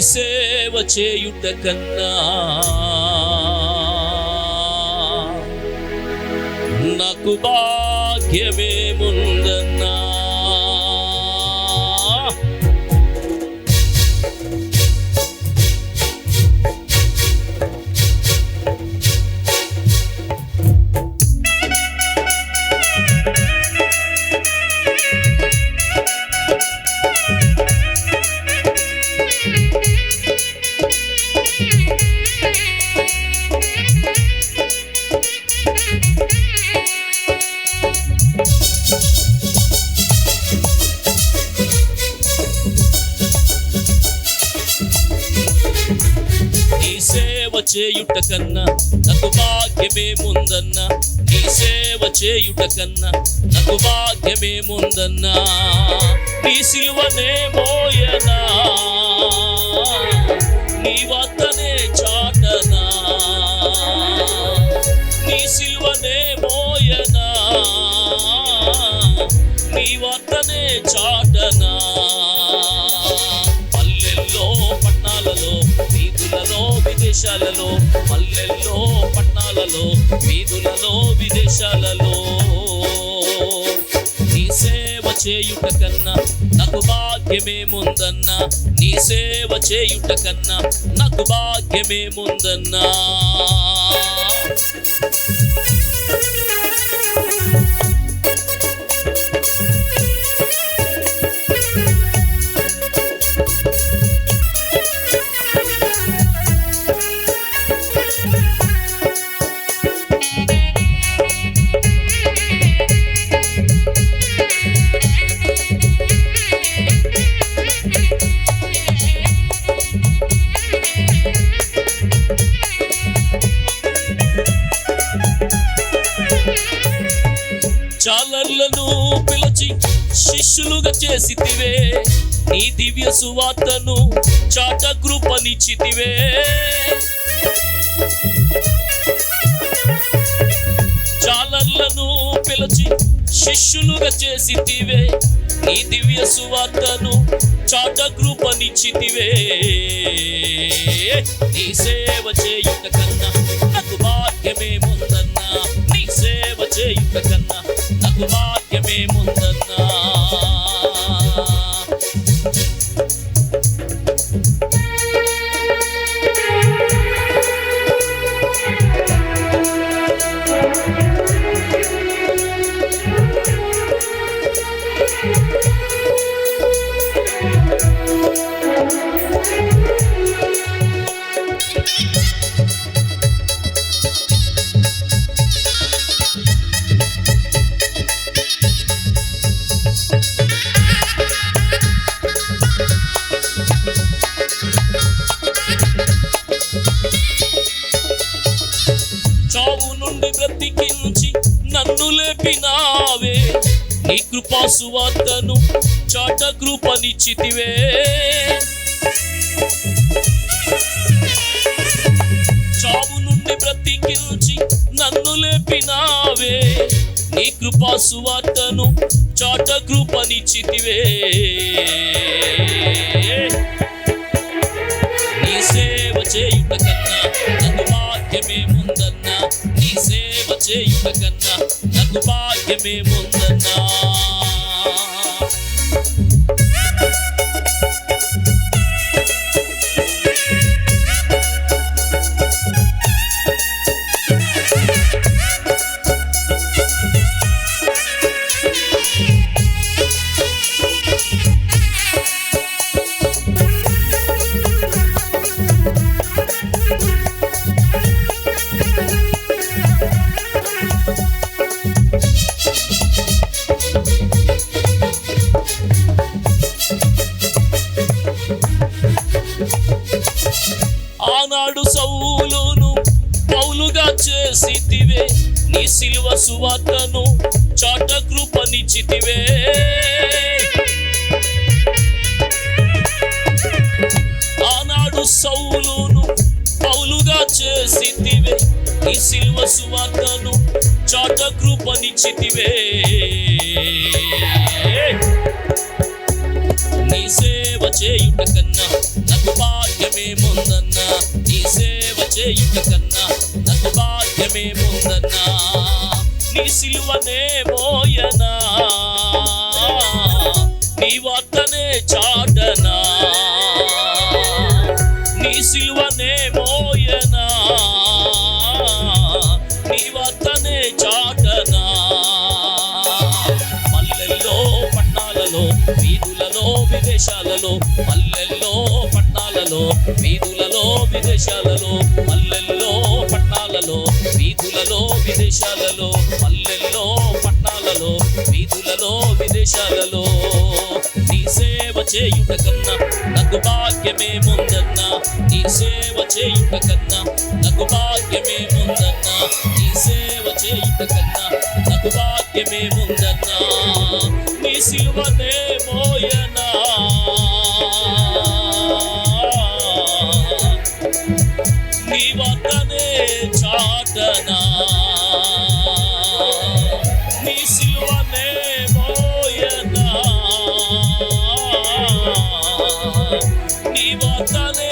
సేవ చేయుట కన్నా నాకు భాగ్యమే ముందన్నా. చేయుట కన్నా నాకు భాగ్యమే ముందన్నా. నీ సేవ చేయుట కన్నా నాకు భాగ్యమే ముందన్నా. నీ సిలువనే మోయనా, నీ వద్దనే చాటనా. నీ సిలువనే మోయనా, నీ వద్దనే చాటనా. పల్లెల్లో పట్టణాలలో వీధులలో విదేశాలలో, పల్లెల్లో పట్టణాలలో వీధులలో విదేశాలలో నీ సేవ చేయుట కన్నా నాకు భాగ్యమే ముందన్నా. నీ సేవ చేయుట కన్నా నాకు భాగ్యమే ముందన్నా. చాలర్లను పిలిచి శిష్యులుగా చేసితివే, నీ దివ్య సువార్తను చాట కృపనిచ్చితివే. చాలర్లను పిలిచి శిష్యులుగా చేసితివే, నీ దివ్య సువార్తను చాట కృపనిచ్చితివే. నీ సేవ చేయుట కన్నా నాకు భాగ్యమే ముందన్నా. నీ సేవ చేయుట కన్నా నాకు భాగ్యమే ముందన్నా. చావు నుండి బ్రతికించి నన్ను లేపినావే, నీ కృపా సువార్తను చాట కృపనిచ్చితివే. చావు నుండి బ్రతికించి నన్ను లేపినావే, నీ కృపా సువార్తను చాట కృపనిచ్చితివే. నీ సేవ చేయుట కన్నా నాకు భాగ్యమే ముందన్నా. నీ సేవ చేయుట కన్నా నాకు భాగ్యమే ముందన్నా. ఆనాడు సౌలును పౌలుగా చేసితివే, నీ సిలువ సువార్తను చాట కృపనిచ్చితివే. ఆనాడు సౌలును పౌలుగా చేసితివే, నీ సిలువ సువార్తను చాట కృపనిచ్చితివే. నీ సేవ చేయుట కన్నా నాకు భాగ్య కన్నా నాకు భాగ్యమేముందన్నా. నీ సిలువనే మోయనా, నీ వార్తనే చాటనా, నీ సిలువనే మోయనా, నీ వార్తనే చాటనా. పల్లెల్లో పట్నాలలో వీధులలో విదేశాలలో, పల్లెల్లో పట్నాలలో వీధులలో విదేశాలలో, పల్లెల్లో పట్నాలలో వీధులలో విదేశాలలో, పల్లెల్లో పట్నాలలో వీధులలో విదేశాలలో. నీ సేవ చేయుట కన్నా నాకు భాగ్యమేముందన్నా, నీ సేవ చేయుట కన్నా నాకు భాగ్యమేముందన్నా, నీ సేవ చేయుట కన్నా నాకు భాగ్యమేముందన్నా. నీ సిలువనే మోయనా, నీ వార్తనే చాటనా, నీ సిలువనే మోయనా, నీ వార్తనే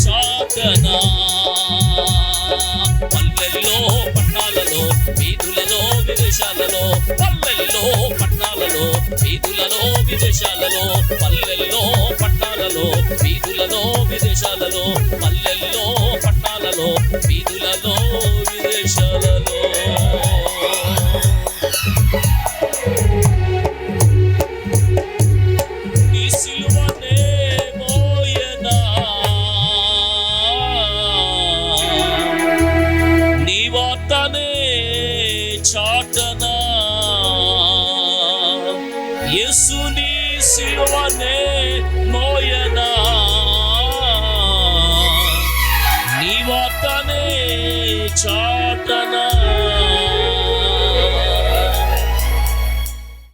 చాటనా. పల్లెల్లో పట్నాలలో వీధులలో విదేశాలలో, పల్లెల్లో పట్నాలలో వీధులలో విదేశాలలో, పల్లెల్లో పట్నాలలో వీధులలో విదేశాలలో, పల్లెల్లో పట్నాలలో వీధులలో విదేశాలలో. నీ సిలువనే మోయనా, నీ వార్తనే చాటనా. యేసు నీ సిలువనే మోయనా, నీ వార్తనే చాటనా.